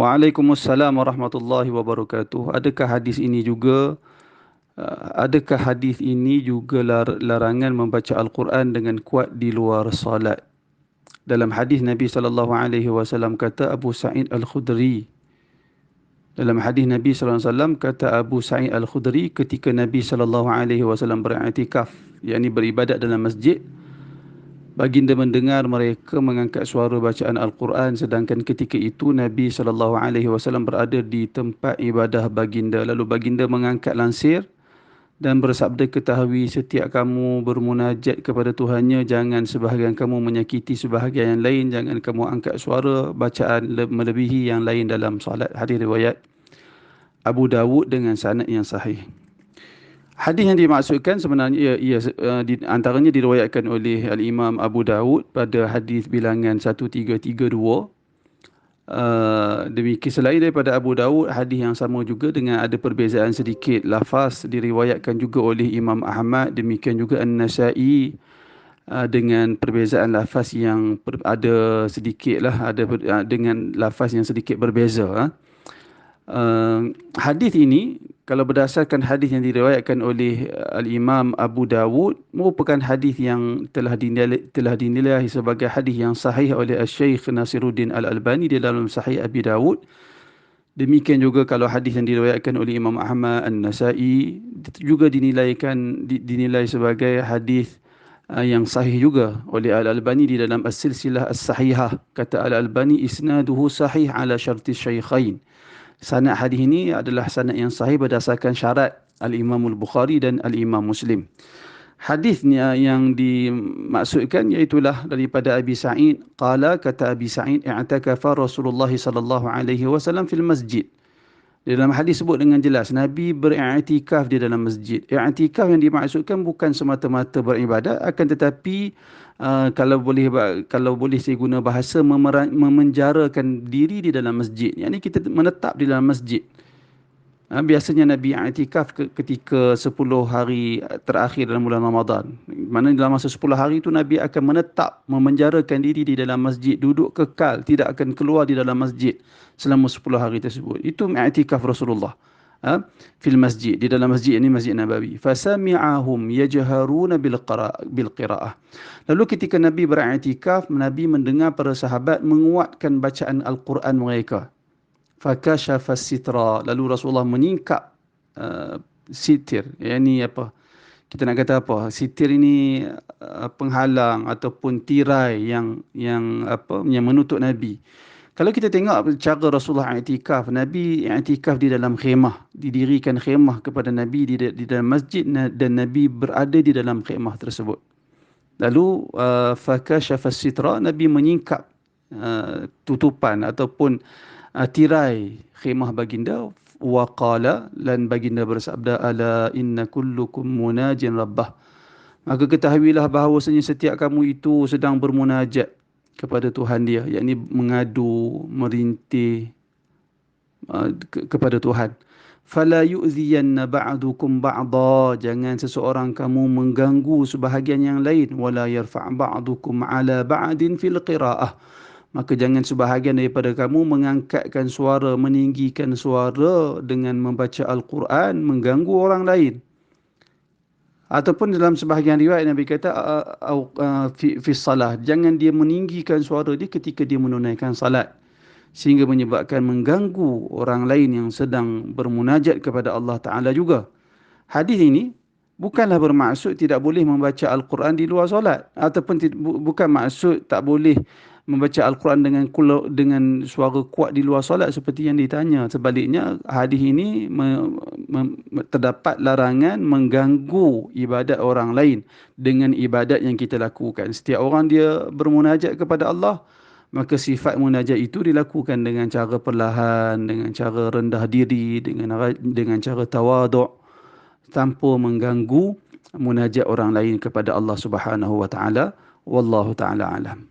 Waalaikumsalam warahmatullahi wabarakatuh. Adakah hadis ini juga larangan membaca Al-Quran dengan kuat di luar salat? Dalam hadis Nabi sallallahu alaihi wasallam kata Abu Sa'id Al-Khudri. Dalam hadis Nabi sallallahu alaihi wasallam kata Abu Sa'id Al-Khudri ketika Nabi sallallahu alaihi wasallam beriktikaf, yakni beribadat dalam masjid, baginda mendengar mereka mengangkat suara bacaan Al-Quran, sedangkan ketika itu Nabi SAW berada di tempat ibadah baginda. Lalu baginda mengangkat lansir dan bersabda, ketahui setiap kamu bermunajat kepada Tuhannya, jangan sebahagian kamu menyakiti sebahagian yang lain, jangan kamu angkat suara bacaan melebihi yang lain dalam solat. Hadis riwayat Abu Dawud dengan sanad yang sahih. Hadis yang dimaksudkan sebenarnya antaranya diriwayatkan oleh Al-Imam Abu Dawud pada hadis bilangan 1332. Demikian selain daripada Abu Dawud, hadis yang sama juga dengan ada perbezaan sedikit lafaz diriwayatkan juga oleh Imam Ahmad, demikian juga An-Nasa'i dengan perbezaan lafaz yang ada sedikit lah, dengan lafaz yang sedikit berbeza. Hadis ini kalau berdasarkan hadis yang diriwayatkan oleh Al-Imam Abu Dawud, merupakan hadis yang telah dinilai sebagai hadis yang sahih oleh Syekh Nasiruddin Al-Albani di dalam Sahih Abi Dawud. Demikian juga kalau hadis yang diriwayatkan oleh Imam Ahmad, An-Nasa'i juga dinilai sebagai hadis yang sahih juga oleh Al-Albani di dalam As-Silsilah As-Sahihah. Kata Al-Albani, isnaduhu sahih ala syarti syaikhain. Sanad hadis ini adalah sanad yang sahih berdasarkan syarat Al-Imam Al-Bukhari dan Al-Imam Muslim. Hadisnya yang dimaksudkan iaitulah daripada Abi Sa'id. Qala, kata Abi Sa'id, i'takafa Rasulullah sallallahu alaihi wasallam fil masjid. Di dalam hadis sebut dengan jelas Nabi beriktikaf di dalam masjid. Iktikaf yang dimaksudkan bukan semata-mata beribadat, akan tetapi kalau boleh saya guna bahasa, memenjarakan diri di dalam masjid. Yakni kita menetap di dalam masjid. Biasanya Nabi i'tikaf ketika 10 hari terakhir dalam bulan Ramadan. Mana dalam masa 10 hari itu Nabi akan menetap, memenjarakan diri di dalam masjid, duduk kekal, tidak akan keluar di dalam masjid selama 10 hari tersebut. Itu i'tikaf Rasulullah. Fil masjid, di dalam masjid ini, Masjid Nabawi. Fasami'ahum yajharuna bil qira'ah. Lalu ketika Nabi beriktikaf, Nabi mendengar para sahabat menguatkan bacaan Al-Quran mereka. Fakashafa sitra, lalu Rasulullah menyingkap sitir. Ini apa? Kita nak kata apa? Sitir ini penghalang ataupun tirai yang menutup Nabi. Kalau kita tengok cara Rasulullah i'tikaf, Nabi i'tikaf di dalam khemah, didirikan khemah kepada Nabi di dalam masjid, dan Nabi berada di dalam khemah tersebut. Lalu fakashafa sitra, Nabi menyingkap tutupan ataupun tirai khemah baginda. Wa qala, dan baginda bersabda, ala inna kullukum munajin rabbah, maka ketahuilah bahawasanya setiap kamu itu sedang bermunajat kepada Tuhan dia, yakni mengadu, merintih kepada Tuhan. Fala yu'ziyanna ba'dukum ba'da, jangan seseorang kamu mengganggu sebahagian yang lain. Wala yarfa' ba'dukum ala ba'din fil qira'ah, maka jangan sebahagian daripada kamu mengangkatkan suara, meninggikan suara dengan membaca Al-Quran, mengganggu orang lain. Ataupun dalam sebahagian riwayat Nabi kata fi salah, jangan dia meninggikan suara dia ketika dia menunaikan salat, sehingga menyebabkan mengganggu orang lain yang sedang bermunajat kepada Allah Ta'ala juga. Hadis ini bukanlah bermaksud tidak boleh membaca Al-Quran di luar solat, ataupun bukan maksud tak boleh membaca Al-Quran dengan suara kuat di luar solat seperti yang ditanya. Sebaliknya, hadis ini terdapat larangan mengganggu ibadat orang lain dengan ibadat yang kita lakukan. Setiap orang dia bermunajat kepada Allah, maka sifat munajat itu dilakukan dengan cara perlahan, dengan cara rendah diri, dengan cara tawaduk, tanpa mengganggu munajat orang lain kepada Allah Subhanahu wa taala. Wallahu taala alam.